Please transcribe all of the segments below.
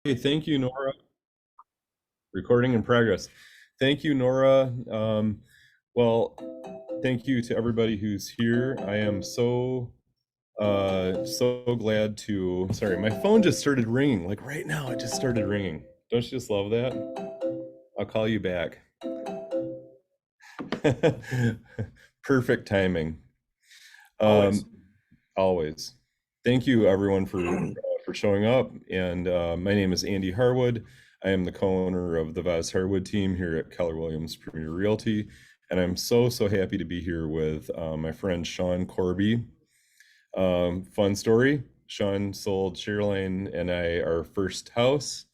Hey, thank you, Nora. Recording in progress. Thank you, Nora. Well, thank you to everybody who's here. I am so glad to. Sorry, my phone just started ringing. Like right now, it just started ringing. Don't you just love that? I'll call you back. Perfect timing. Always. Um, Always. Thank you, everyone, for showing up. And my name is Andy Harwood. I am the co-owner of the Vaz+Harwood team here at Keller Williams Premier Realty, and I'm so happy to be here with my friend Sean Corby. Fun story: Sean sold Sherilyn and I our first house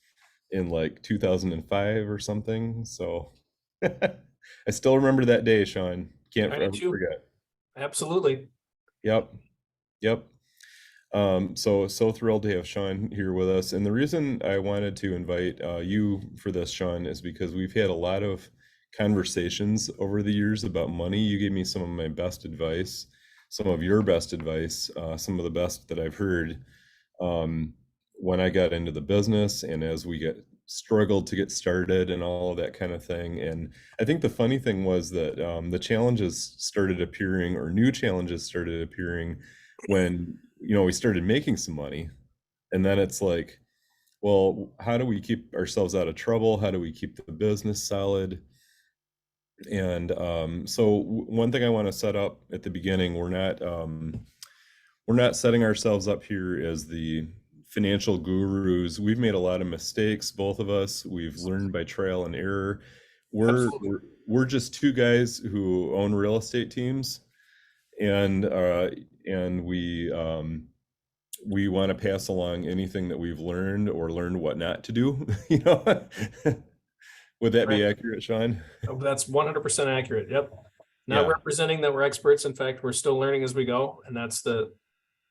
in like 2005 or something. So I still remember that day, Sean. Can't I do forever too. forget. Absolutely. Yep, yep. So thrilled to have Sean here with us. And the reason I wanted to invite you for this, Sean, is because we've had a lot of conversations over the years about money. You gave me some of my best advice, some of your best advice, some of the best that I've heard um, when I got into the business and as we get struggled to get started and all of that kind of thing. And I think the funny thing was that the challenges started appearing, or new challenges started appearing when we started making some money. And then it's like, well, how do we keep ourselves out of trouble? How do we keep the business solid? And one thing I want to set up at the beginning, we're not setting ourselves up here as the financial gurus. We've made a lot of mistakes, both of us. We've learned by trial and error. We're Absolutely. we're, we're just two guys who own real estate teams, and we want to pass along anything that we've learned or learned what not to do. You know, would that be Right. accurate, Sean? That's 100% accurate. Yep. Not Yeah. representing that we're experts. In fact, we're still learning as we go, and that's the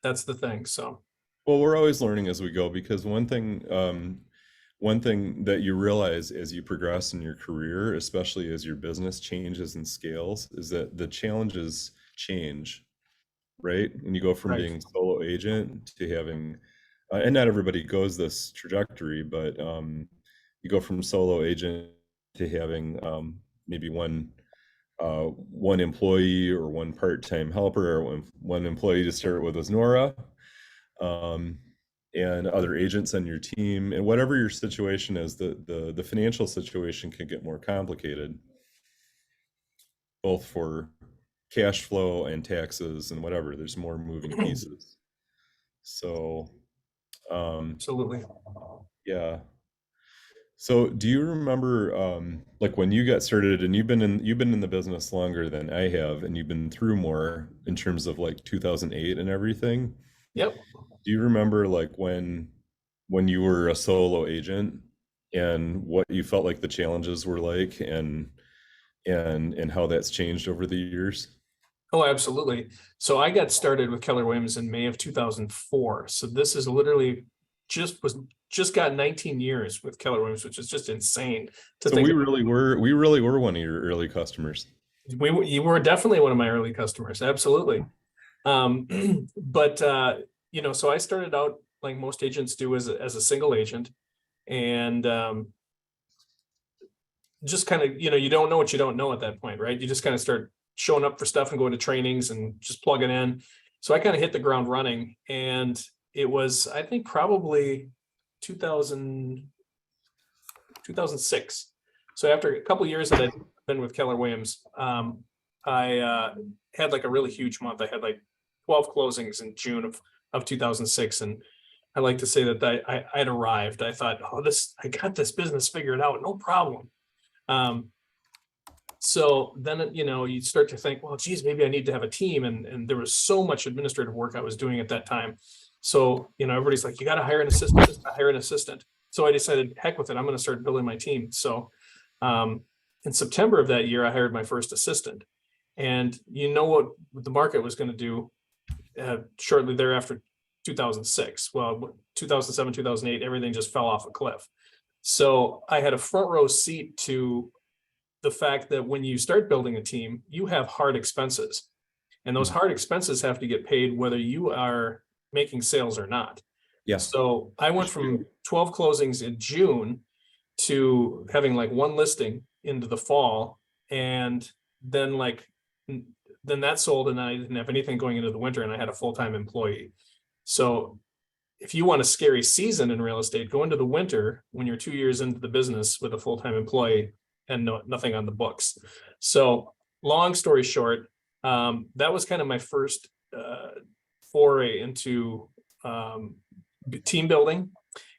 thing. So, Well, we're always learning as we go, because one thing that you realize as you progress in your career, especially as your business changes and scales, is that the challenges change, right? When you go from right. being solo agent to having, and not everybody goes this trajectory, but you go from solo agent to having maybe one employee or one part-time helper, or one employee to start with was Nora, um, and other agents on your team. And whatever your situation is, the financial situation can get more complicated, both for cash flow and taxes and whatever. There's more moving pieces. So, Absolutely. yeah. So, do you remember, like when you got started, and you've been in the business longer than I have, and you've been through more in terms of like 2008 and everything. Yep. Do you remember like when you were a solo agent and what you felt like the challenges were like, and how that's changed over the years? Oh, absolutely. So I got started with Keller Williams in May of 2004. So this is literally just got 19 years with Keller Williams, which is just insane to So think we really were one of your early customers. you were definitely one of my early customers. Absolutely. Um, but so I started out like most agents do as a single agent, and just kind of, you don't know what you don't know at that point, right? You just kind of start showing up for stuff and going to trainings and just plugging in. So I kind of hit the ground running, and it was, I think, probably 2000, 2006. So after a couple of years that I'd been with Keller Williams, I had like a really huge month. I had like 12 closings in June of 2006. And I like to say that I'd arrived. I thought, oh, I got this business figured out, no problem. Um, so then, you start to think, well, geez, maybe I need to have a team. And there was so much administrative work I was doing at that time. So, everybody's like, you got to hire an assistant, hire an assistant. So I decided, heck with it, I'm going to start building my team. So in September of that year, I hired my first assistant. And you know what the market was going to do shortly thereafter, 2006. Well, 2007, 2008, everything just fell off a cliff. So I had a front row seat to the fact that when you start building a team, you have hard expenses. And those hard expenses have to get paid whether you are making sales or not. Yeah. So I went from 12 closings in June to having like one listing into the fall, and then then that sold, and I didn't have anything going into the winter, and I had a full-time employee. So if you want a scary season in real estate, go into the winter when you're 2 years into the business with a full-time employee and nothing on the books. So long story short, that was kind of my first foray into team building.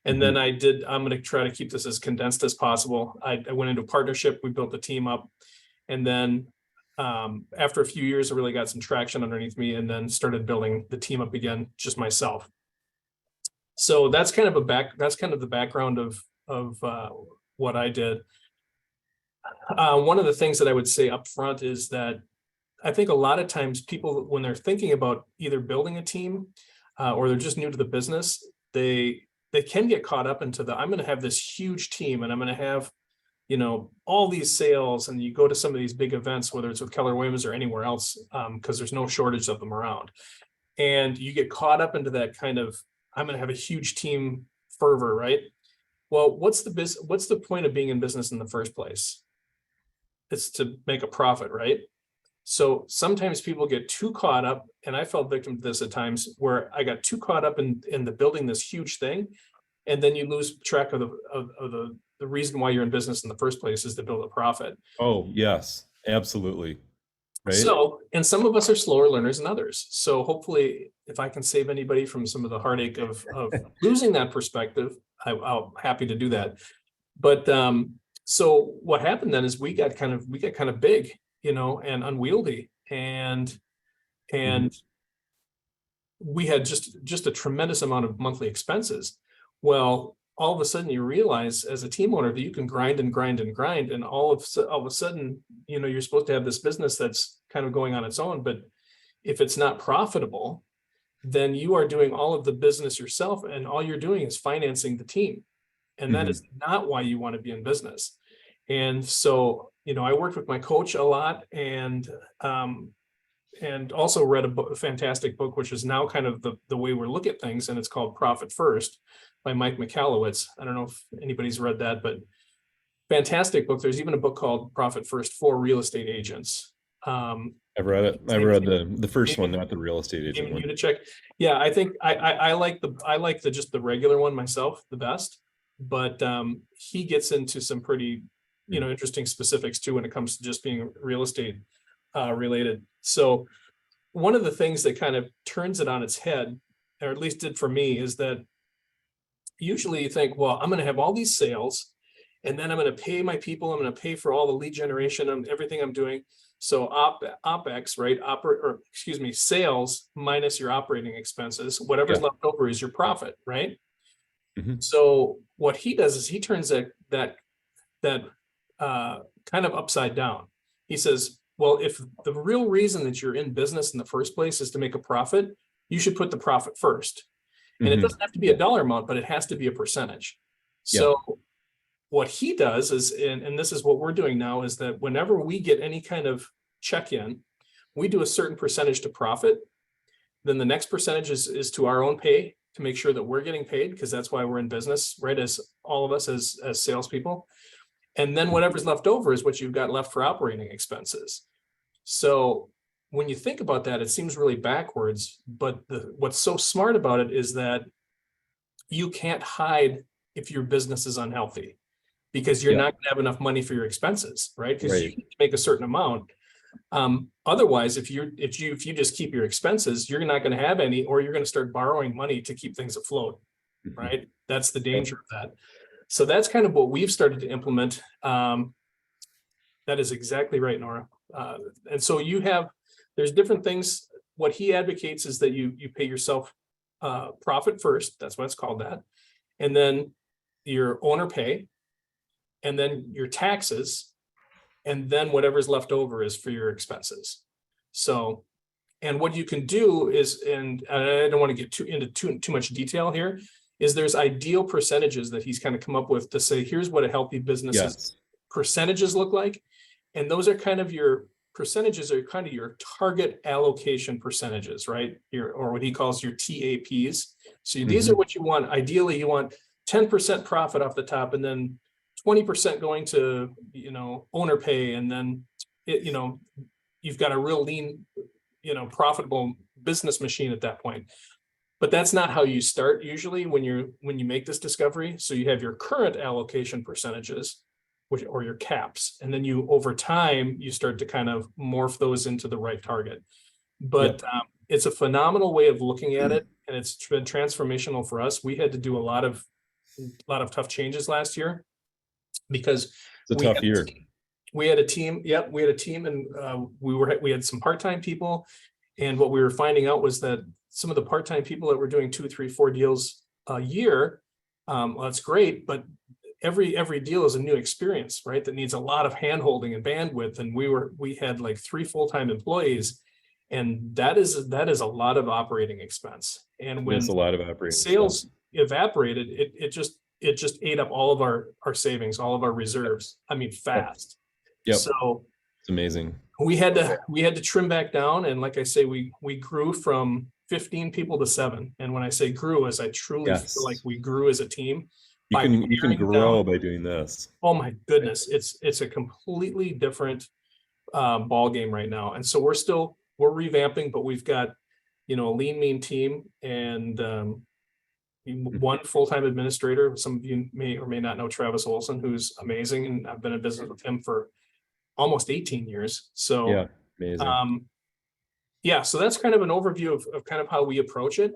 And then I'm going to try to keep this as condensed as possible. I went into a partnership, we built the team up. And then after a few years, I really got some traction underneath me, and then started building the team up again, just myself. So that's kind of the background of what I did. One of the things that I would say up front is that I think a lot of times people, when they're thinking about either building a team or they're just new to the business, they can get caught up into I'm going to have this huge team, and I'm going to have, all these sales, and you go to some of these big events, whether it's with Keller Williams or anywhere else, because there's no shortage of them around. And you get caught up into that kind of, I'm going to have a huge team fervor, right? Well, what's the point of being in business in the first place? It's to make a profit, right? So sometimes people get too caught up, and I fell victim to this at times, where I got too caught up in the building this huge thing, and then you lose track of the reason why you're in business in the first place is to build a profit. Oh, yes, absolutely. Right. So, and some of us are slower learners than others. So hopefully, if I can save anybody from some of the heartache of losing that perspective, I'm happy to do that. But so what happened then is we got kind of big, and unwieldy, and we had just a tremendous amount of monthly expenses. Well, all of a sudden you realize as a team owner that you can grind and grind and grind, and all of a sudden, you're supposed to have this business that's kind of going on its own. But if it's not profitable, then you are doing all of the business yourself, and all you're doing is financing the team. And that is not why you want to be in business. And so, I worked with my coach a lot, and also read a fantastic book, which is now kind of the way we look at things. And it's called Profit First by Mike Michalowicz. I don't know if anybody's read that, but fantastic book. There's even a book called Profit First for real estate agents. I've read it. I read the first one, not the real estate agent one. To check. Yeah, I think I like just the regular one myself the best, but he gets into some pretty interesting specifics too when it comes to just being real estate related. So one of the things that kind of turns it on its head, or at least did for me, is that usually you think, well, I'm going to have all these sales, and then I'm going to pay my people, I'm going to pay for all the lead generation and everything I'm doing. So OpEx, right? Sales minus your operating expenses, whatever's left over is your profit, right? So what he does is he turns that kind of upside down. He says, well, if the real reason that you're in business in the first place is to make a profit, you should put the profit first. And it doesn't have to be a dollar amount, but it has to be a percentage. So what he does is, and this is what we're doing now, is that whenever we get any kind of check-in, we do a certain percentage to profit. Then the next percentage is to our own pay, to make sure that we're getting paid, because that's why we're in business, right? As all of us as salespeople. And then whatever's left over is what you've got left for operating expenses. So when you think about that, it seems really backwards, but what's so smart about it is that you can't hide if your business is unhealthy, because you're not going to have enough money for your expenses, right? Because you make a certain amount. Otherwise, if you just keep your expenses, you're not going to have any, or you're going to start borrowing money to keep things afloat, right? That's the danger of that. So that's kind of what we've started to implement. That is exactly right, Nora. And so there's different things. What he advocates is that you pay yourself profit first. That's why it's called that. And then your owner pay, and then your taxes, and then whatever's left over is for your expenses. So, and what you can do is, and I don't want to get into too much detail here, is there's ideal percentages that he's kind of come up with to say, here's what a healthy business's percentages look like. And those are kind of your percentages are kind of your target allocation percentages, right? Or what he calls your TAPs. So these are Mhm. what you want. Ideally, you want 10% profit off the top, and then 20% going to, owner pay, and then you've got a real lean, profitable business machine at that point. But that's not how you start usually when you make this discovery. So you have your current allocation percentages, or your caps, and then you, over time, you start to kind of morph those into the right target. But Yep. it's a phenomenal way of looking at it, and it's been transformational for us. We had to do a lot of tough changes last year because It's a we tough had year. we had a team. Yep, we had a team, and we had some part-time people, and what we were finding out was that some of the part-time people that were doing 2, 3, 4 deals a year, well, that's great, but every deal is a new experience, right? That needs a lot of hand-holding and bandwidth. And we had like 3 full-time employees, and that is a lot of operating expense. And It's when a lot of operating expense. sales evaporated, it just ate up all of our savings, all of our reserves. I mean, Yep. fast. Yep. So It's amazing. we had to trim back down, and like I say, we grew from 15 people to 7. And when I say grew, as I truly feel like Yes. we grew as a team You by can paring down. grow by doing this. Oh my goodness, it's a completely different ball game right now. And so we're revamping, but we've got a lean mean team, and one full-time administrator. Some of you may or may not know Travis Olson, who's amazing, and I've been in business with him for almost 18 years. So Yeah, amazing. yeah, so that's kind of an overview of kind of how we approach it.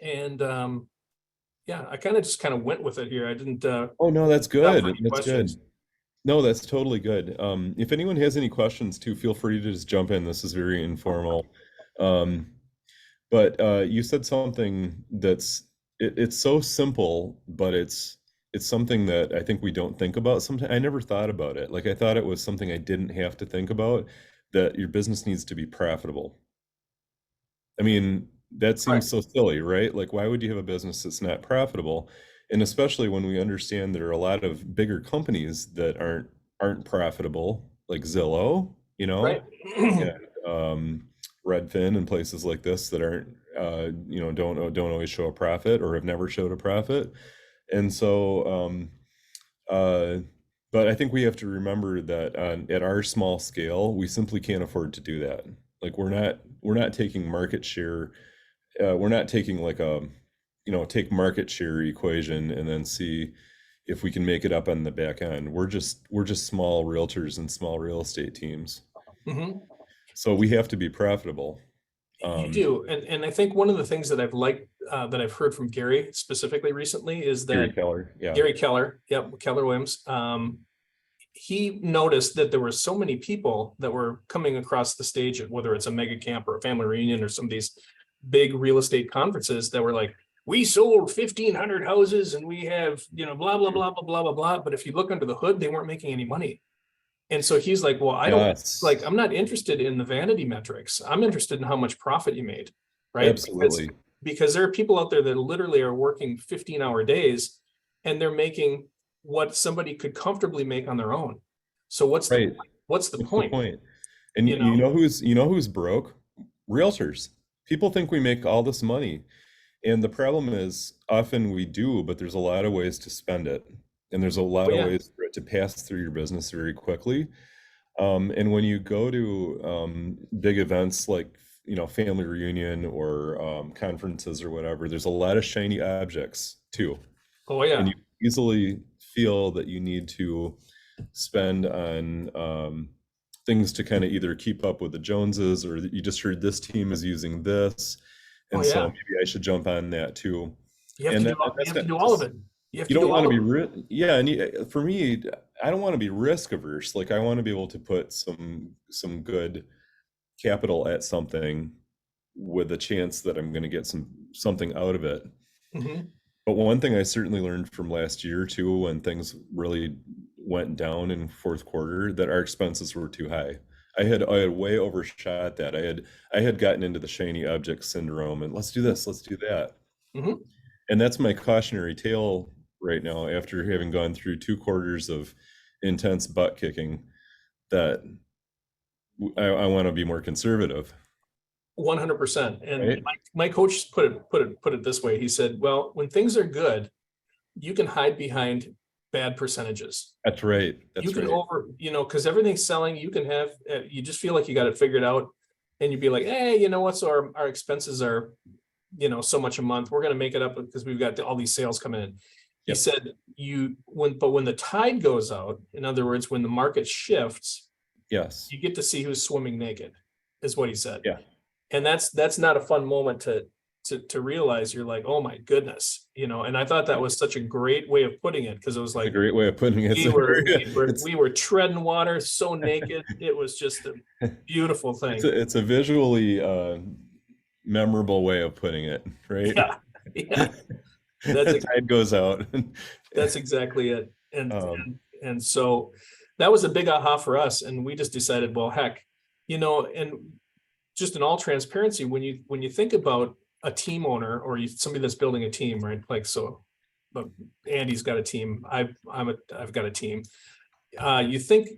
And yeah, I kind of just kind of went with it here. I didn't Oh no, that's stop for good. any That's questions. good. No, that's totally good. If anyone has any questions too, feel free to just jump in. This is very informal. Um, but you said something it's so simple, but it's something that I think we don't think about sometimes. I never thought about it. Like I thought it was something I didn't have to think about, that your business needs to be profitable. I mean, that Right, seems so silly, right? Like, why would you have a business that's not profitable? And especially when we understand there are a lot of bigger companies that aren't profitable, like Zillow, right. and Redfin and places like this that aren't, don't always show a profit or have never showed a profit. And so, uh, but I think we have to remember that at our small scale, we simply can't afford to do that. Like we're not taking market share. We're not taking like take market share equation and then see if we can make it up on the back end. We're just small realtors and small real estate teams. Mhm. So we have to be profitable. You Um, do, and I think one of the things that I've liked, that I've heard from Gary specifically recently, is Gary that Keller, yeah. Gary Keller, yep, Keller Williams, he noticed that there were so many people that were coming across the stage at, whether it's a mega camp or a family reunion or some of these big real estate conferences, that were like, we sold 1,500 houses and we have, blah, blah, blah, blah, blah, blah, blah. But if you look under the hood, they weren't making any money. And so he's like, well, Yes, I'm not interested in the vanity metrics. I'm interested in how much profit you made, right? Because absolutely. there are people out there that literally are working 15-hour days, and they're making what somebody could comfortably make on their own. So Right. what's the What's the point? point? And You know, you know who's broke? Realtors. People think we make all this money. And the problem is often we do, but there's a lot of ways to spend it. And there's a lot oh of yeah, ways for it to pass through your business very quickly. And when you go to big events like, family reunion or conferences or whatever, there's a lot of shiny objects too. oh And yeah, you easily feel that you need to spend on things to kind of either keep up with the Joneses, or that you just heard this team is using this. oh And so yeah. maybe I should jump on that too. You have to And do all, you that's have to not do all of just, it. You have you to do don't want all to of be, it. yeah. And for me, I don't want to be risk averse. Like I want to be able to put some good capital at something with a chance that I'm going to get something out of it. Mhm. But one thing I certainly learned from last year too, when things really went down in fourth quarter, that our expenses were too high. I had way overshot that. I had gotten into the shiny object syndrome and let's do this, let's do that. Mhm. And that's my cautionary tale right now after having gone through 2 quarters of intense butt kicking, that I want to be more conservative, 100%. And right? my coach put it this way. He said, well, when things are good, you can hide behind bad percentages. That's right. You That's can right. because everything's selling, you can have, you just feel like you got it figured out. And you'd be like, hey, you know what? So our expenses are, so much a month. We're going to make it up because we've got all these sales coming in. He Yep. said, when the tide goes out, in other words, when the market shifts, Yes. you get to see who's swimming naked, is what he said. Yeah. And that's not a fun moment to realize. You're like, oh my goodness, and I thought that was such a great way of putting it, because it was It's a like great way of putting it. we were we were It's we were treading water so naked. It was just a beautiful it's thing. a visually memorable way of putting it, right? Yeah, yeah, that's Tide goes out. that's exactly it. And Um, and and so that was a big aha for us, and we just decided, well, heck, and just in all transparency, when you think about a team owner, or somebody that's building a team, right? Like, so, but Andy's got a team. I've got a team. You think,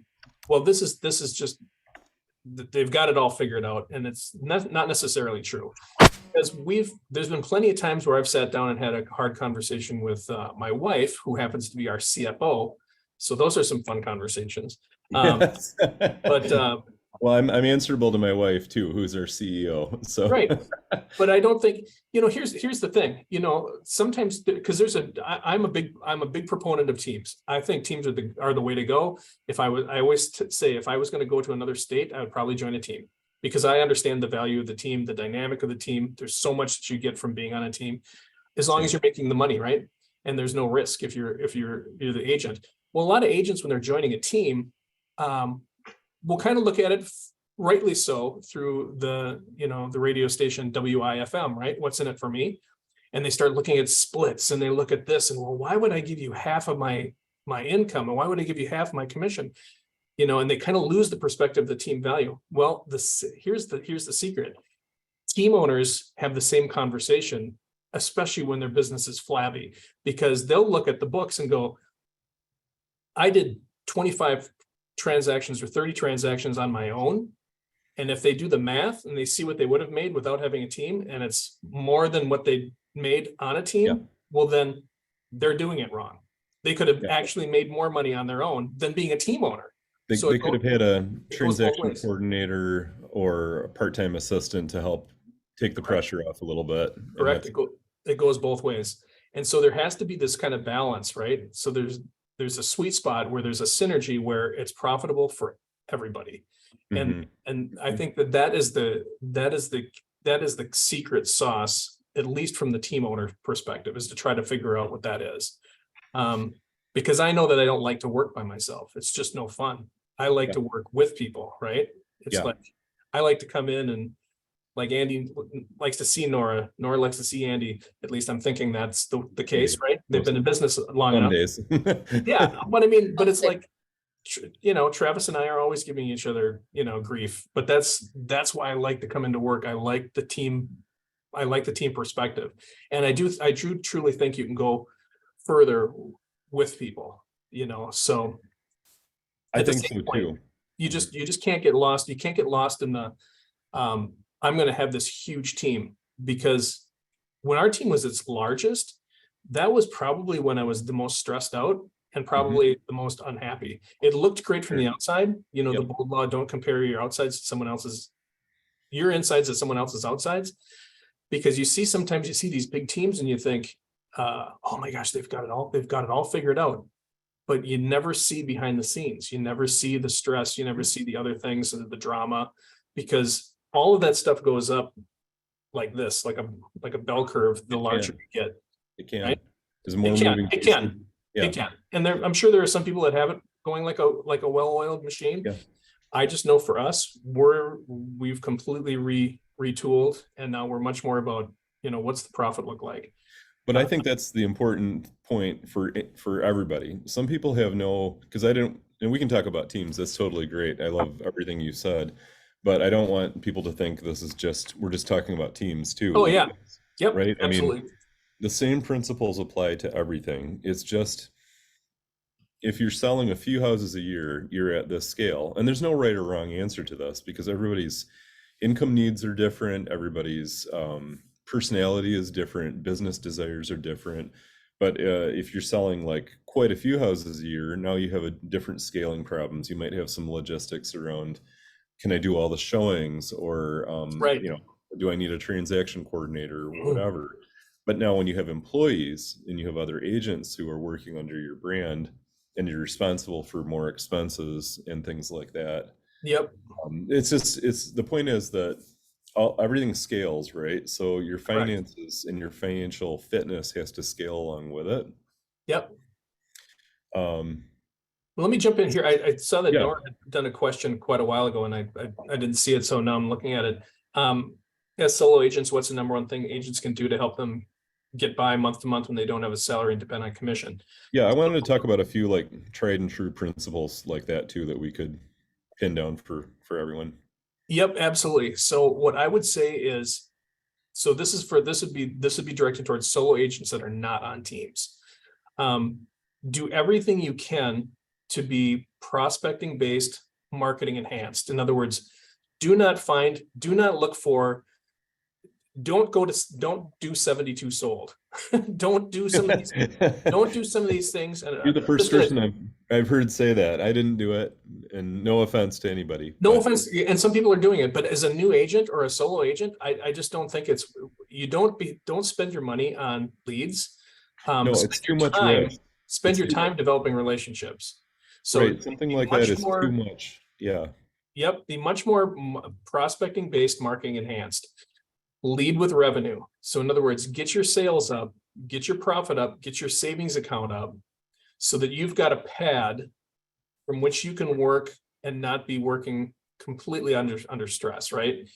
well, this is just they've got it all figured out, and it's not necessarily true. Because there's been plenty of times where I've sat down and had a hard conversation with my wife, who happens to be our CFO. So those are some fun conversations. yes. But Well, I'm answerable to my wife too, who's our CEO. So right. But I don't think, here's the thing, sometimes, because I'm a big proponent of teams. I think teams are the way to go. I always say, if I was going to go to another state, I would probably join a team, because I understand the value of the team, the dynamic of the team. There's so much that you get from being on a team, as long as same. you're making the money, right? And there's no risk if you're the agent. Well, a lot of agents, when they're joining a team, will kind of look at it, rightly so, through the radio station WIFM, right? What's in it for me? And they start looking at splits, and they look at this, and, well, why would I give you half of my income, and why would I give you half my commission? And they kind of lose the perspective of the team value. Well, here's the secret. Team owners have the same conversation, especially when their business is flabby, because they'll look at the books and go, I did 25 transactions or 30 transactions on my own. And if they do the math and they see what they would have made without having a team, and it's more than what they made on a Yeah. team, well, then they're doing it wrong. They could have Yeah. actually made more money on their own than being a team owner. So They could have had a it goes both transaction ways. coordinator or a part-time assistant to help take the Correct. pressure off a little bit. And Correct. that's It goes both ways. And so there has to be this kind of balance, right? So there's a sweet spot where there's a synergy where it's profitable for everybody. Mhm. And I think that is the secret sauce, at least from the team owner perspective, is to try to figure out what that is. Because I know that I don't like to work by myself. It's just no fun. I like Yeah. to work with people, right? It's Yeah. like, I like to come in, and, like, Andy likes to see Nora likes to see Andy. At least I'm thinking that's the case, right? They've been in business long Some enough. days. Yeah, but I mean, but it's like, Travis and I are always giving each other, grief, but that's why I like to come into work. I like the team. I like the team perspective. And I do truly think you can go further with people, so I at the think same so point, too. you just can't get lost. You can't get lost in the, I'm going to have this huge team, because when our team was its largest, that was probably when I was the most stressed out and probably the most unhappy. It looked great from the Sure. outside, the Yep. bold law, don't compare your outsides to someone else's, your insides to someone else's outsides, because sometimes you see these big teams and you think, oh my gosh, they've got it all figured out. But you never see behind the scenes. You never see the stress. You never see the other things, the drama, because all of that stuff goes up like this, like a bell curve, the It larger can. you get. It can. Right? There's It more can, moving it pieces. can, Yeah. it can. And I'm sure there are some people that have it going like a well-oiled machine. Yeah. I just know for us, we've completely retooled, and now we're much more about, what's the profit look like? But I think that's the important point for everybody. Some people have no, because I don't, and we can talk about teams. That's totally great. I love everything you said, but I don't want people to think this is we're just talking about teams too. Oh yeah. Yep. Right? I mean, Absolutely. the same principles apply to everything. It's just if you're selling a few houses a year, you're at this scale. And there's no right or wrong answer to this because everybody's income needs are different, everybody's personality is different, business desires are different. But if you're selling like quite a few houses a year, now you have a different scaling problems. You might have some logistics around, can I do all the showings, or Right. do I need a transaction coordinator or whatever? But now when you have employees and you have other agents who are working under your brand and you're responsible for more expenses and things like that, Yep. it's the point is that everything scales, right? So your Correct. finances and your financial fitness has to scale along with it. Yep. Um, Let me jump in here. I saw that yeah, Nora had done a question quite a while ago, and I didn't see it, so now I'm looking at it. As solo agents, what's the number one thing agents can do to help them get by month to month when they don't have a salary and depend on commission? yeah. I wanted to talk about a few like tried and true principles like that too that we could pin down for everyone. Yep, absolutely. So what I would say is, so this would be directed towards solo agents that are not on teams. Do everything you can to be prospecting based, marketing enhanced. In other words, do not look for, don't do 72 sold. Don't do some of these, don't do some of these things. And You're the first person I've heard say that. I didn't do it, and no offense to anybody. No offense, and some people are doing it, but as a new agent or a solo agent, I just don't think it's, don't spend your money on leads. No, Spend it's your too much time, risk. spend your time developing relationships. So Right, something be like that much is too more, much. Yeah, yep, be much more prospecting based, marketing enhanced. Lead with revenue. So in other words, get your sales up, get your profit up, get your savings account up, so that you've got a pad from which you can work and not be working completely under stress, right?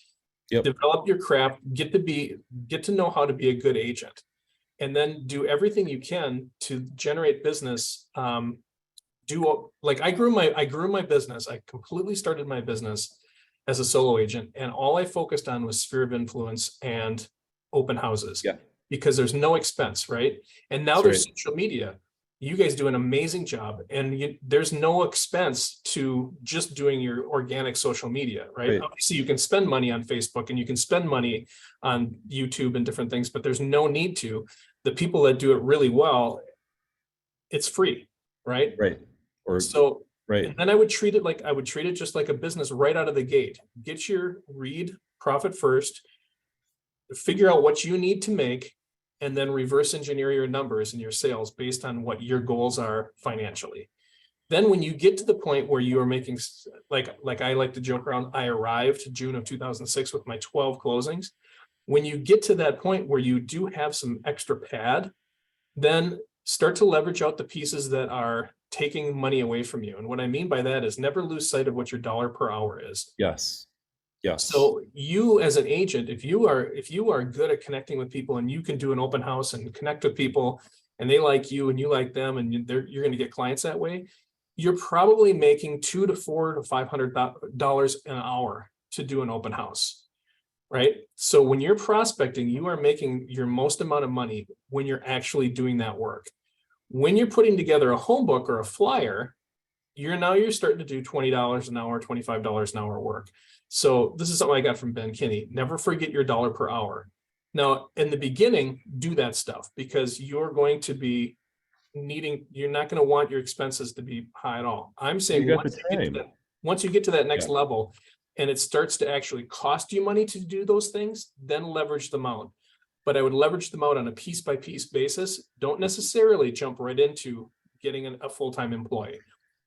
yep, Develop your craft, get to know how to be a good agent, and then do everything you can to generate business. Like I grew my business. I completely started my business as a solo agent, and all I focused on was sphere of influence and open houses, yeah, because there's no expense, right? And now that's there's right. social media. You guys do an amazing job, and there's no expense to just doing your organic social media, right? Right, Obviously, you can spend money on Facebook and you can spend money on YouTube and different things, but there's no need to. The people that do it really well, it's free, right? right, or So, and right. then I would treat it just like a business right out of the gate. Get your read, profit first, figure out what you need to make, and then reverse engineer your numbers and your sales based on what your goals are financially. Then when you get to the point where you are making, like I like to joke around, I arrived June of 2006 with my 12 closings. When you get to that point where you do have some extra pad, then start to leverage out the pieces that are taking money away from you. And what I mean by that is never lose sight of what your dollar per hour is. Yes, yes, So you as an agent, if you are good at connecting with people and you can do an open house and connect with people and they like you and you like them and you're going to get clients that way, you're probably making $200 to $400 to $500 an hour to do an open house. Right. So when you're prospecting, you are making your most amount of money when you're actually doing that work. When you're putting together a home book or a flyer, you're starting to do $20 an hour, $25 an hour work. So this is something I got from Ben Kinney. Never forget your dollar per hour. Now, in the beginning, do that stuff because you're going to be you're not going to want your expenses to be high at all. I'm you saying got the time. once you get to that Yeah, next level and it starts to actually cost you money to do those things, then leverage them out. But I would leverage them out on a piece by piece basis. Don't necessarily jump right into getting a full-time employee.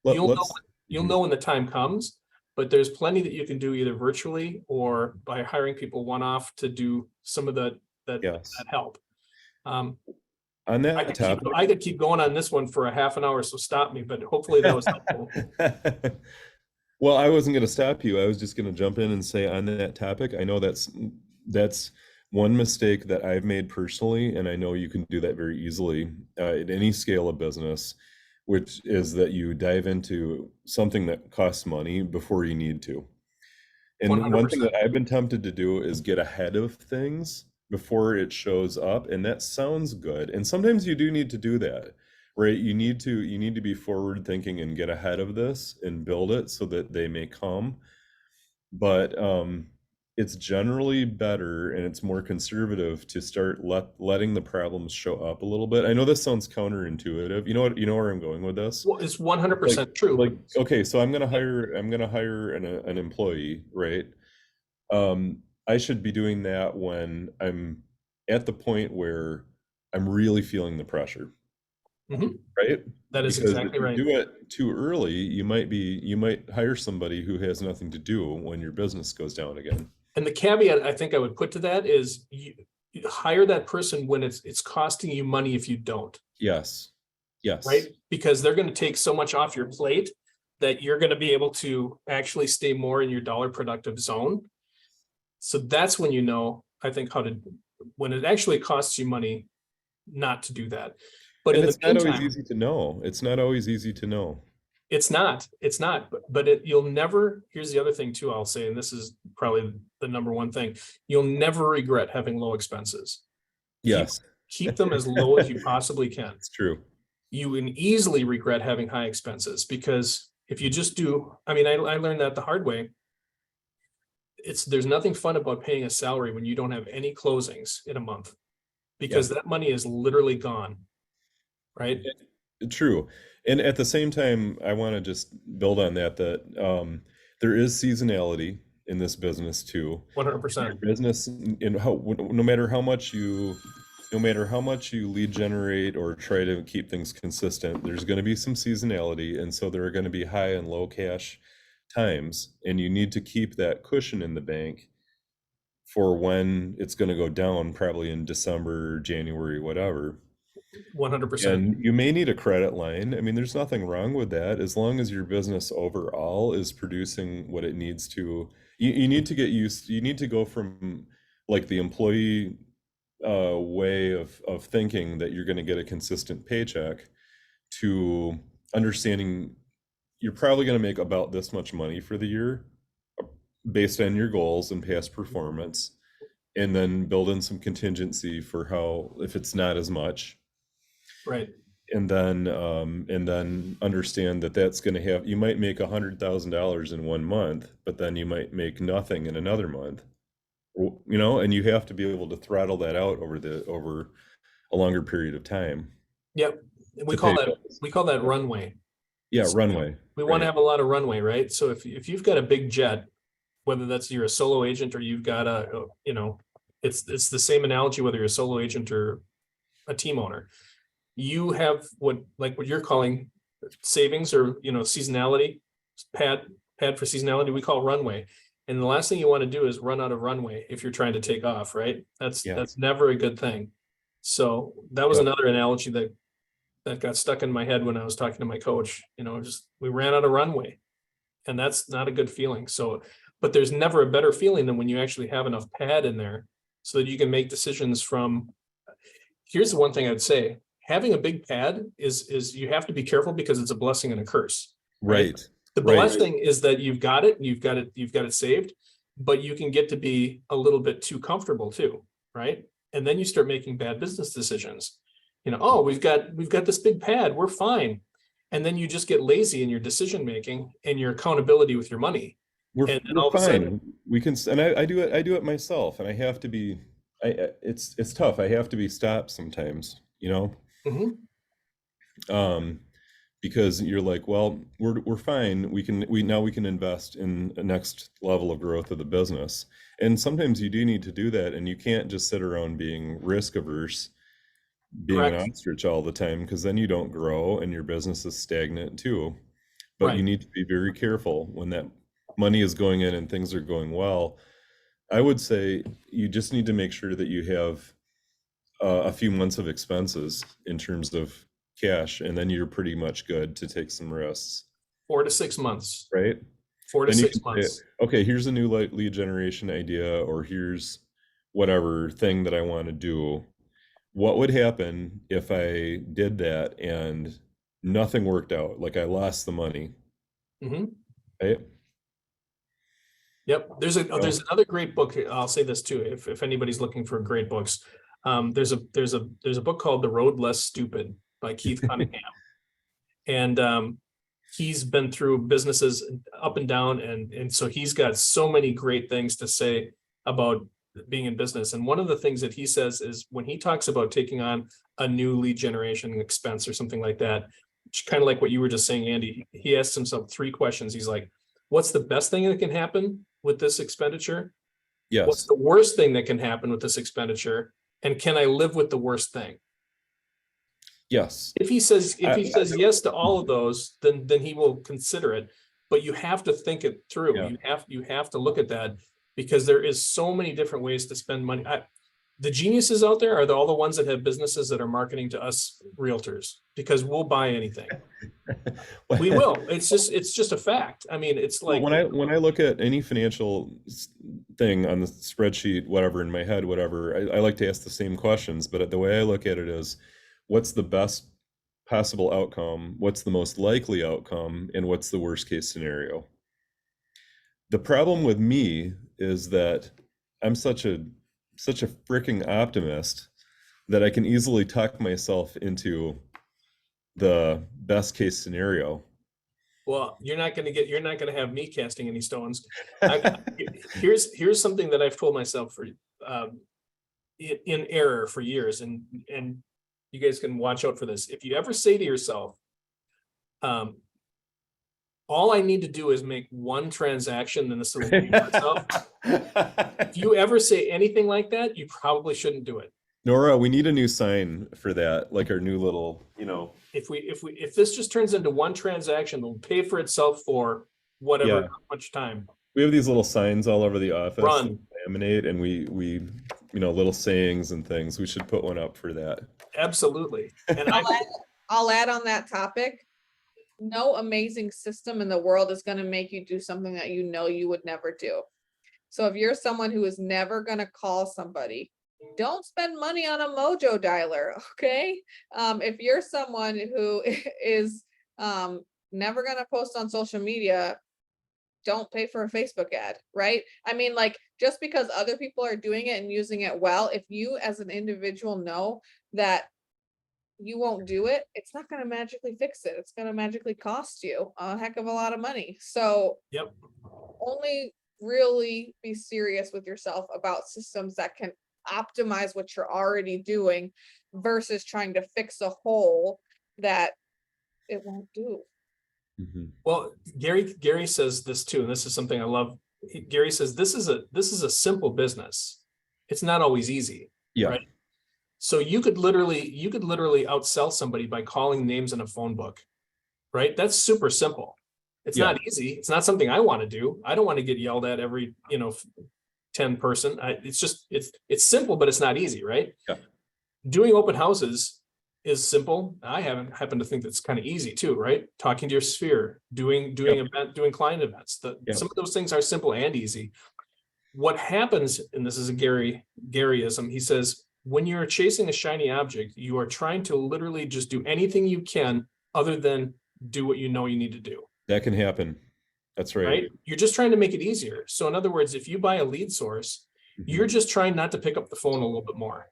Let, You'll know let's. you'll Mhm. know when the time comes, but there's plenty that you can do either virtually or by hiring people one-off to do some of that Yes, help. Um, on I that could keep topic. I could keep going on this one for a half an hour, so stop me, but hopefully that was helpful. Well, I wasn't going to stop you. I was just going to jump in and say on that topic, I know that's one mistake that I've made personally, and I know you can do that very easily at any scale of business, which is that you dive into something that costs money before you need to. And one thing 100%. that I've been tempted to do is get ahead of things before it shows up, and that sounds good. And sometimes you do need to do that, right? You need to be forward thinking and get ahead of this and build it so that they may come. But it's generally better and it's more conservative to start letting the problems show up a little bit. I know this sounds counterintuitive. You know where I'm going with this? Well, it's 100% Like true. like okay, so I'm gonna hire an employee, right? I should be doing that when I'm at the point where I'm really feeling the pressure, Mhm. right? That is Because if exactly you right. do it too early, you might hire somebody who has nothing to do when your business goes down again. And the caveat I think I would put to that is you hire that person when it's costing you money if you don't, Yes. right? Yes. Because they're going to take so much off your plate that you're going to be able to actually stay more in your dollar productive zone. So that's when you know, I think, when it actually costs you money not to do that. But And in the it's not always meantime, easy to know. It's not always easy to know. it's not, but you'll never, here's the other thing too, I'll say, and this is probably the number one thing, you'll never regret having low expenses. Yes. Keep them as low as you possibly can. It's true. You can easily regret having high expenses because if you just do, I mean, I learned that the hard way. There's nothing fun about paying a salary when you don't have any closings in a month, Yeah. because that money is literally gone, right? True. And at the same time, I want to just build on that there is seasonality in this business too. Your 100%. business in how no matter how much you lead generate or try to keep things consistent, there's going to be some seasonality, and so there are going to be high and low cash times, and you need to keep that cushion in the bank for when it's going to go down, probably in December, January, whatever. 100%. And you may need a credit line. I mean, there's nothing wrong with that as long as your business overall is producing what it needs to. You need to get used, you need to go from like the employee way of thinking that you're going to get a consistent paycheck to understanding you're probably going to make about this much money for the year based on your goals and past performance, and then build in some contingency for how if it's not as much, Right. and then understand that that's going to have you might make $100,000 in one month, but then you might make nothing in another month, and you have to be able to throttle that out over a longer period of time Yep. We to call pay that bills. we call that runway. Yeah, So runway, we want to right? have a lot of runway, right? So if you've got a big jet, whether that's you're a solo agent or you've got it's the same analogy whether you're a solo agent or a team owner. You have what you're calling savings or seasonality, pad for seasonality. We call runway. And the last thing you want to do is run out of runway if you're trying to take off, right? Yeah. That's never a good thing. So that was Yep. another analogy that got stuck in my head when I was talking to my coach. Just we ran out of runway, and that's not a good feeling. So, but there's never a better feeling than when you actually have enough pad in there so that you can make decisions from. Here's the one thing I'd say: having a big pad is you have to be careful because it's a blessing and a curse, right? Right. The Right. blessing is that you've got it, you've got it saved, but you can get to be a little bit too comfortable too, right? And then you start making bad business decisions. Oh, we've got this big pad, we're fine. And then you just get lazy in your decision making and your accountability with your money. And then We're all of a sudden, fine. We can, and I do it myself, and I have to be. It's tough. I have to be stopped sometimes, mhm, um, because you're like, well, we're fine. We can invest in the next level of growth of the business, and sometimes you do need to do that, and you can't just sit around being risk averse, being an correct, ostrich all the time, because then you don't grow and your business is stagnant too. But you right. need to be very careful when that money is going in and things are going well. I would say you just need to make sure that you have a few months of expenses in terms of cash, and then you're pretty much good to take some risks, 4 to 6 months, right? four to Then you six can say, months. okay, here's a new lead generation idea, or here's whatever thing that I want to do. What would happen if I did that and nothing worked out? Like I lost the money, Mhm. right? Yep. No. There's another great book. I'll say this too, if anybody's looking for great books. There's a book called The Road Less Stupid. by Keith Cunningham. And he's been through businesses up and down, and so he's got so many great things to say about being in business. And one of the things that he says is when he talks about taking on a new lead generation expense or something like that, kind of like what you were just saying, Andy, he asks himself 3 questions. He's like, what's the best thing that can happen with this expenditure? What's Yes. the worst thing that can happen with this expenditure? And can I live with the worst thing? Yes. If he says yes to all of those, then he will consider it. But you have to think it through. Yeah. You have to look at that, because there is so many different ways to spend money. The geniuses out there are all the ones that have businesses that are marketing to us realtors, because we'll buy anything. We will. It's just a fact. I mean, it's like, when I look at any financial thing on the spreadsheet, whatever in my head, whatever, I like to ask the same questions. But the way I look at it is, what's the best possible outcome? What's the most likely outcome? And what's the worst case scenario? The problem with me is that I'm such a freaking optimist that I can easily talk myself into the best case scenario. well, you're not going to have me casting any stones. Here's something that I've told myself for in error for years, and you guys can watch out for this. If you ever say to yourself, all I need to do is make one transaction, then this will pay for itself. If you ever say anything like that, you probably shouldn't do it. Nora, we need a new sign for that, like our new little, If this just turns into one transaction, it'll pay for itself for whatever, Yeah. how much time. We have these little signs all over the office. Run. That laminate, and we little sayings and things. We should put one up for that. Absolutely. And I'll add on that topic. No amazing system in the world is going to make you do something that you know you would never do. So if you're someone who is never going to call somebody, don't spend money on a mojo dialer, okay? If you're someone who is never going to post on social media, don't pay for a Facebook ad, right? I mean, like, just because other people are doing it and using it well, if you as an individual know that you won't do it, it's not going to magically fix it. It's going to magically cost you a heck of a lot of money. So yep. Only really be serious with yourself about systems that can optimize what you're already doing versus trying to fix a hole that it won't do. Mm-hmm. Well, Gary says this too, and this is something I love. Gary says this is a simple business. It's not always easy. Yeah. Right? So you could literally outsell somebody by calling names in a phone book, right? That's super simple. It's not easy. It's not something I want to do. I don't want to get yelled at every 10 person. It's simple, but it's not easy, right? Yeah. Doing Open houses is simple. I happen to think that's kind of easy too, right? Talking to your sphere, doing client events. Some of those things are simple and easy. What happens, and this is a Garyism, he says, when you're chasing a shiny object, you are trying to literally just do anything you can other than do what you know you need to do. That can happen. That's right. You're just trying to make it easier. So in other words, if you buy a lead source, you're just trying not to pick up the phone a little bit more,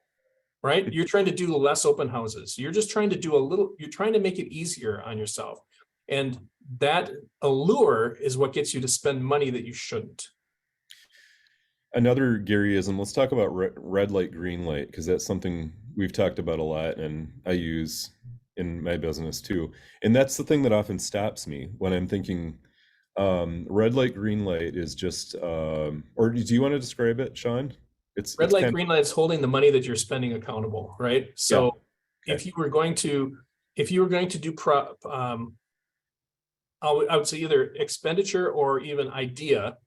right? You're trying to do less open houses. You're just trying to you're trying to make it easier on yourself. And that allure is what gets you to spend money that you shouldn't. Another Garyism, let's talk about red light, green light, because that's something we've talked about a lot and I use in my business too. And that's the thing that often stops me when I'm thinking red light, green light is just, or do you want to describe it, Sean? Red light, green light is holding the money that you're spending accountable, right? So if you were going to do I would say either expenditure or even idea,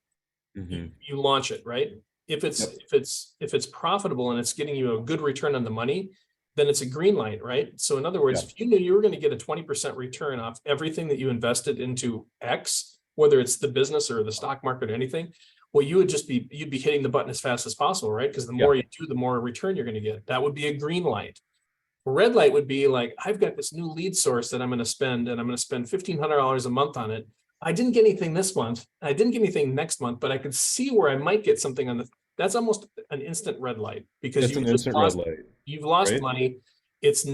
you launch it, right? If it's profitable and it's getting you a good return on the money, then it's a green light, right? So in other words, if you knew you were going to get a 20% return off everything that you invested into X, whether it's the business or the stock market or anything, well, you'd be hitting the button as fast as possible, right? Because the more you do, the more return you're going to get. That would be a green light. Red light would be like, I've got this new lead source that I'm going to spend, and I'm going to spend $1,500 a month on it. I didn't get anything this month. I didn't get anything next month, but I could see where I might get something on that's almost an instant red light, because you've lost money. It's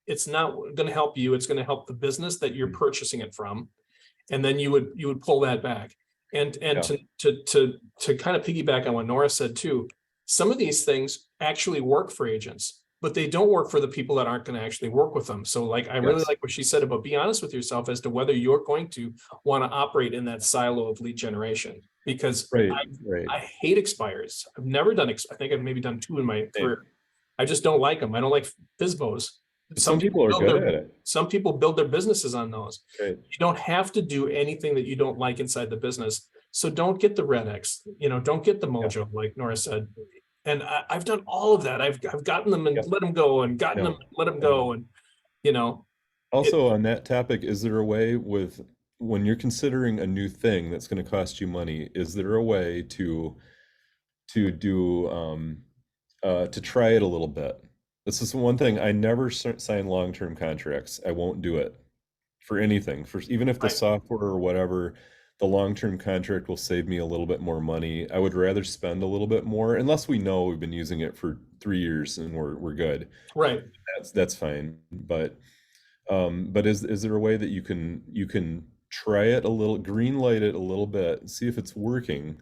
it's not going to help you. It's going to help the business that you're purchasing it from. And then you would pull that back. And Yeah. to kind of piggyback on what Nora said too, some of these things actually work for agents, but they don't work for the people that aren't going to actually work with them. So like, I really Yes. like what she said about be honest with yourself as to whether you're going to want to operate in that silo of lead generation, because Right. I hate expires. I've never done, I think I've maybe done 2 in my Same. career. I just don't like them. I don't like FSBOs. Some people are good at it. Some people build their businesses on those. Right. You don't have to do anything that you don't like inside the business. So don't get the Red X, don't get the Mojo, like Nora said. And I've done all of that. I've gotten them and Yeah. let them go, and gotten Yeah. them, and let them go. And, Also on that topic, is there a way when you're considering a new thing that's going to cost you money, is there a way to do to try it a little bit? This is one thing, I never sign long-term contracts. I won't do it for anything. Even if the Right. software or whatever, the long-term contract will save me a little bit more money. I would rather spend a little bit more, unless we know we've been using it for 3 years and we're good. right. That's fine. But is there a way that you can try it a little, green light it a little bit, see if it's working,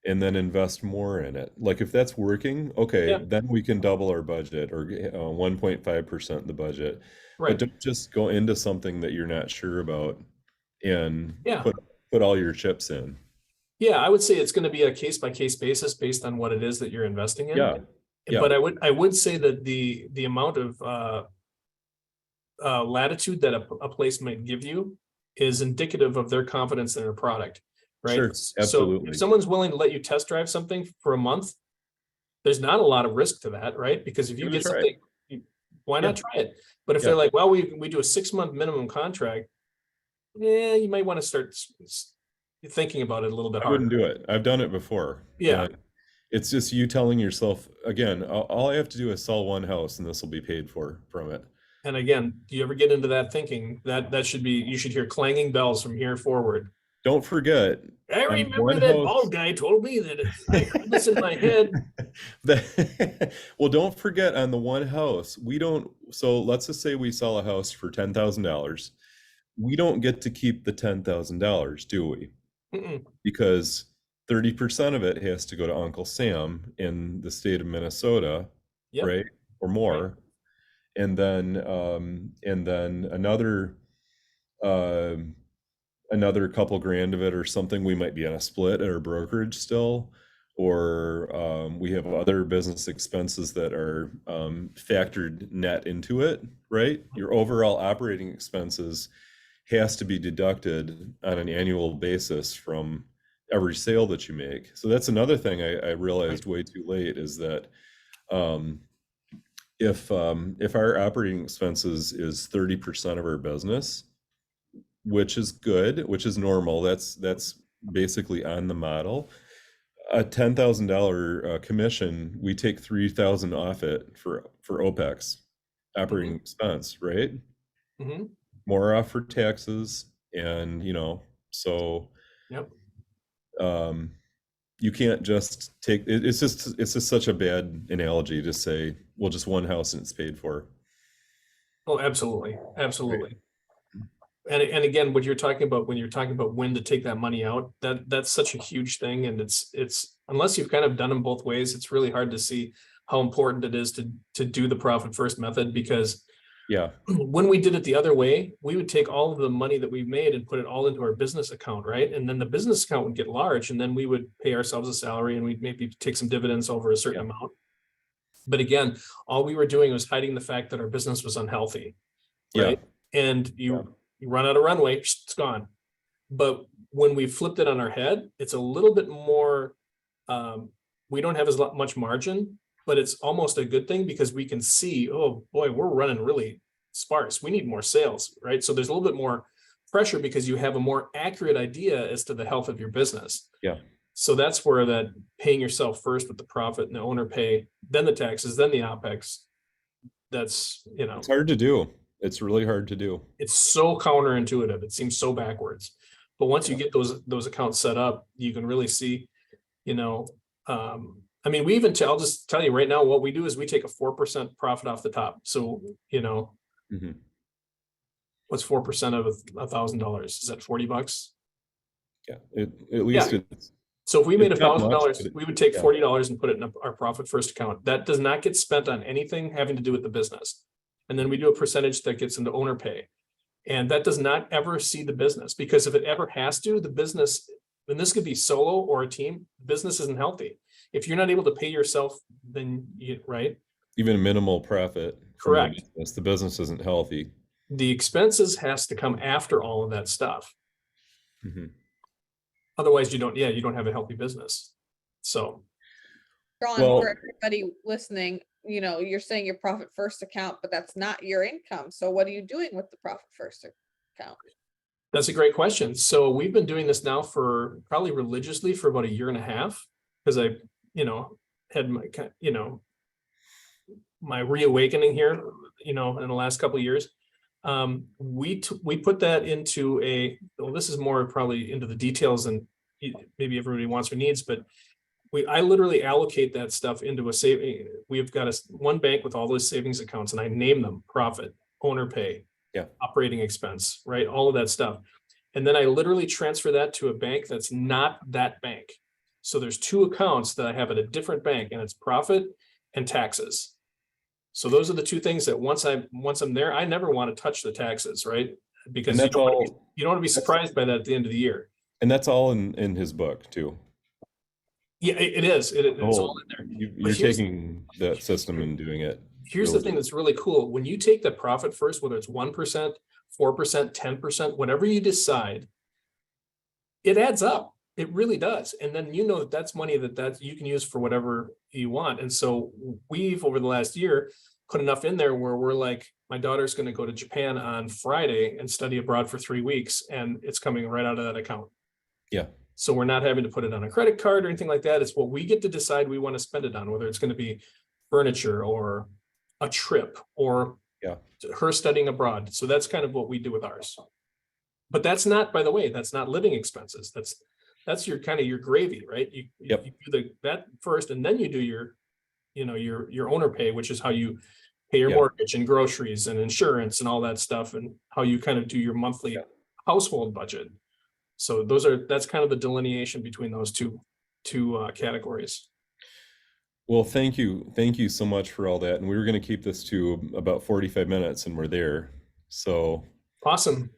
and then invest more in it? Like if that's working, okay, Yeah. then we can double our budget or 1.5% the budget. But Right. don't just go into something that you're not sure about and Yeah. put all your chips in. Yeah. I would say it's going to be a case by case basis based on what it is that you're investing in. Yeah. Yeah. But I would say that the amount of latitude that a place might give you is indicative of their confidence in their product, right? Sure, So absolutely. if someone's willing to let you test drive something for a month, there's not a lot of risk to that, right? Because if you Give it a get try. something, why not try it? But if they're Yeah. like, well, we do a 6-month minimum contract, you might want to start thinking about it a little bit I wouldn't harder. do it. I've done it before. Yeah. And it's just you telling yourself, again, all I have to do is sell one house and this will be paid for from it. And again, do you ever get into that thinking that you should hear clanging bells from here forward? Don't forget, I on remember one that house- bald guy told me that I heard this in my head. Well, don't forget on the one house, so let's just say we sell a house for $10,000. We don't get to keep the $10,000, do we? Mm-mm. Because 30% of it has to go to Uncle Sam in the state of Minnesota, Yep. right? Or more. Right. And then another couple grand of it or something, we might be on a split at our brokerage still, or we have other business expenses that are factored net into it, right? Your overall operating expenses has to be deducted on an annual basis from every sale that you make. So that's another thing I realized way too late, is that if our operating expenses is 30% of our business, which is good, which is normal, that's basically on the model, a $10,000 commission, we take 3,000 off it for OPEX, operating expense, right? Mm-hmm. More off for taxes, and so Yep. you can't just take it. It's just such a bad analogy to say, well, just one house and it's paid for. Oh, absolutely. Absolutely. And again, what you're talking about when you're talking about when to take that money out, that's such a huge thing. And it's unless you've kind of done them both ways, it's really hard to see how important it is to do the profit first method, because Yeah. when we did it the other way, we would take all of the money that we've made and put it all into our business account, right? And then the business account would get large, and then we would pay ourselves a salary and we'd maybe take some dividends over a certain amount. But again, all we were doing was hiding the fact that our business was unhealthy, right? And you run out of runway, it's gone. But when we flipped it on our head, it's a little bit more, we don't have as much margin, but it's almost a good thing, because we can see, oh boy, we're running really sparse. We need more sales, right? So there's a little bit more pressure because you have a more accurate idea as to the health of your business. Yeah. So that's where that paying yourself first with the profit and the owner pay, then the taxes, then the OPEX. That's, it's hard to do. It's really hard to do. It's so counterintuitive. It seems so backwards. But once you get those accounts set up, you can really see, I mean, I'll just tell you right now, what we do is we take a 4% profit off the top. So, Mhm. What's 4% of $1,000? Is that $40? Yeah, at least it's So if we made it's not much, $1,000, but we would take yeah. $40 and put it in our profit first account. That does not get spent on anything having to do with the business. And then we do a percentage that gets into owner pay. And that does not ever see the business, because if it ever has to, the business, and this could be solo or a team, business isn't healthy. If you're not able to pay yourself, then you, right? Even minimal profit from Correct. the business isn't healthy. The expenses has to come after all of that stuff. Mhm. Otherwise you don't have a healthy business. So. Sean, Well, for everybody listening, you're saying your profit first account, but that's not your income. So what are you doing with the profit first account? That's a great question. So we've been doing this now for probably religiously for about 1.5 years, because I, had my, my reawakening here, in the last couple of years. We put that into well, this is more probably into the details and maybe everybody wants or needs, but I literally allocate that stuff into a saving. We've got one bank with all those savings accounts, and I name them profit, owner pay, operating expense, right? All of that stuff. And then I literally transfer that to a bank that's not that bank. So there's 2 accounts that I have at a different bank, and it's profit and taxes. So those are the 2 things that once I'm there, I never want to touch the taxes, right? Because you don't want to be surprised by that at the end of the year. And that's all in his book too. Yeah, it is. It's all in there. You're taking that system and doing it. Here's the thing that's really cool. When you take the profit first, whether it's 1%, 4%, 10%, whatever you decide, it adds up. It really does. And then that's money that you can use for whatever you want. And so we've, over the last year, put enough in there where we're like, my daughter's going to go to Japan on Friday and study abroad for 3 weeks, and it's coming right out of that account. Yeah. So we're not having to put it on a credit card or anything like that. It's what we get to decide we want to spend it on, whether it's going to be furniture or a trip or her studying abroad. So that's kind of what we do with ours. But that's not, by the way, that's not living expenses. That's your kind of your gravy, right? You do that first, and then you do your owner pay, which is how you pay your mortgage and groceries and insurance and all that stuff, and how you kind of do your monthly household budget. So that's kind of the delineation between those two categories. Well, thank you so much for all that. And we were going to keep this to about 45 minutes, and we're there. So awesome.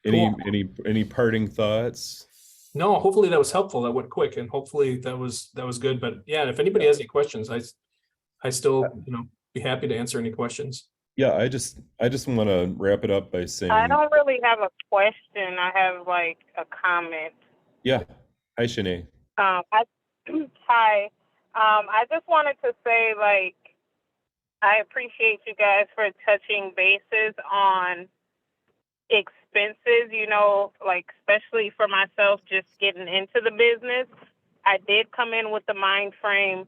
Any parting thoughts? No, hopefully that was helpful. That went quick, and hopefully that was good. But yeah, if anybody has any questions, I still be happy to answer any questions. Yeah, I just want to wrap it up by saying I don't really have a question. I have like a comment. Yeah. Hi, Shanae. Hi. I just wanted to say, like, I appreciate you guys for touching bases on expenses, like, especially for myself, just getting into the business. I did come in with the mind frame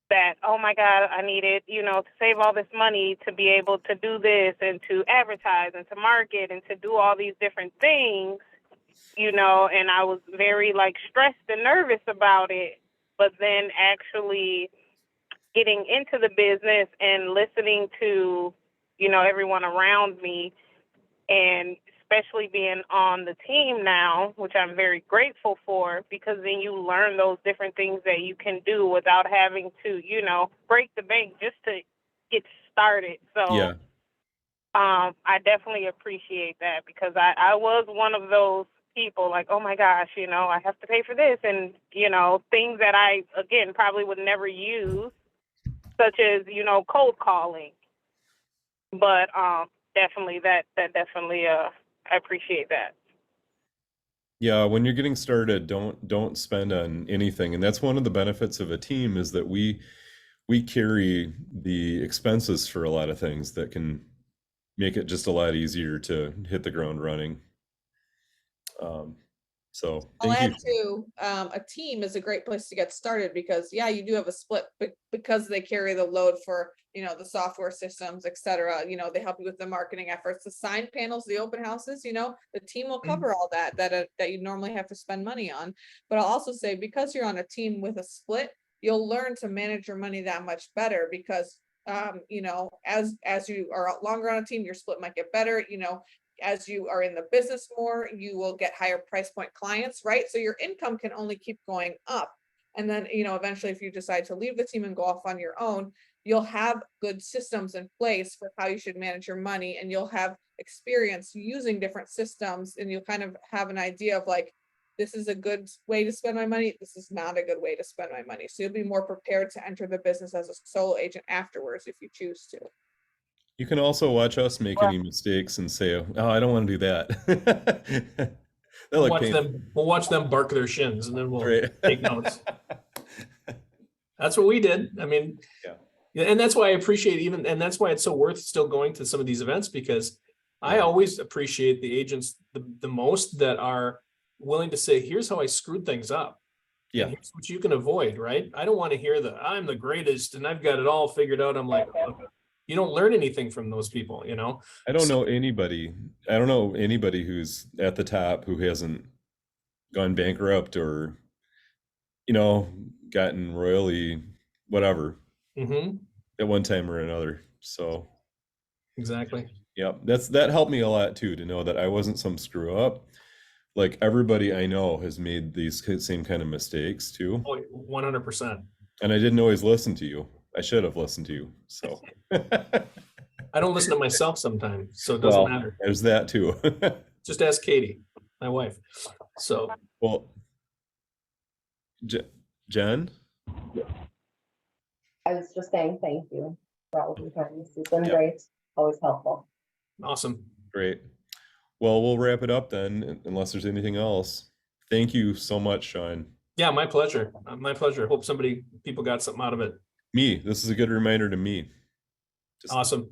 that, oh my God, I needed, to save all this money to be able to do this and to advertise and to market and to do all these different things, and I was very stressed and nervous about it. But then actually getting into the business and listening to, everyone around me, and especially being on the team now, which I'm very grateful for, because then you learn those different things that you can do without having to, break the bank just to get started. So I definitely appreciate that, because I was one of those people like, oh my gosh, I have to pay for this, and, things that I, again, probably would never use, such as, cold calling. But definitely that definitely I appreciate that. Yeah, when you're getting started, don't spend on anything. And that's one of the benefits of a team, is that we carry the expenses for a lot of things that can make it just a lot easier to hit the ground running. So I'll add to a team is a great place to get started, because you do have a split, but because they carry the load for the software systems, etc. They help you with the marketing efforts, the sign panels, the open houses. The team will cover all that you normally have to spend money on. But I'll also say, because you're on a team with a split, you'll learn to manage your money that much better, because You know, as you are longer on a team, your split might get better, you know, as you are in the business more, you will get higher price point clients, right? So your income can only keep going up. And then, you know, eventually if you decide to leave the team and go off on your own, you'll have good systems in place for how you should manage your money, and you'll have experience using different systems, and you'll kind of have an idea of like, this is a good way to spend my money, this is not a good way to spend my money. So you'll be more prepared to enter the business as a solo agent afterwards if you choose to. You can also watch us make any mistakes and say, oh, I don't want to do that. They're like We'll watch them bark their shins, and then we'll right. take notes. That's what we did. I mean, yeah, and that's why I appreciate and that's why it's so worth still going to some of these events, because I always appreciate the agents the most that are willing to say, here's how I screwed things up. Yeah. And here's what you can avoid, right? I don't want to hear I'm the greatest and I've got it all figured out. I'm like, you don't learn anything from those people, you know? I don't know anybody who's at the top who hasn't gone bankrupt or, you know, gotten royally whatever at one time or another. So exactly. yeah, that helped me a lot too, to know that I wasn't some screw up. Like everybody I know has made these same kind of mistakes too. Oh, 100%. And I didn't always listen to you. I should have listened to you. So I don't listen to myself sometimes, so it doesn't matter. There's that too. Just ask Katie, my wife. So well, Jen? I was just saying thank you for all of your time. This has been great. Always helpful. Awesome. Great. Well, we'll wrap it up then, unless there's anything else. Thank you so much, Sean. Yeah, my pleasure. My pleasure. Hope people got something out of it. This is a good reminder to me. Awesome.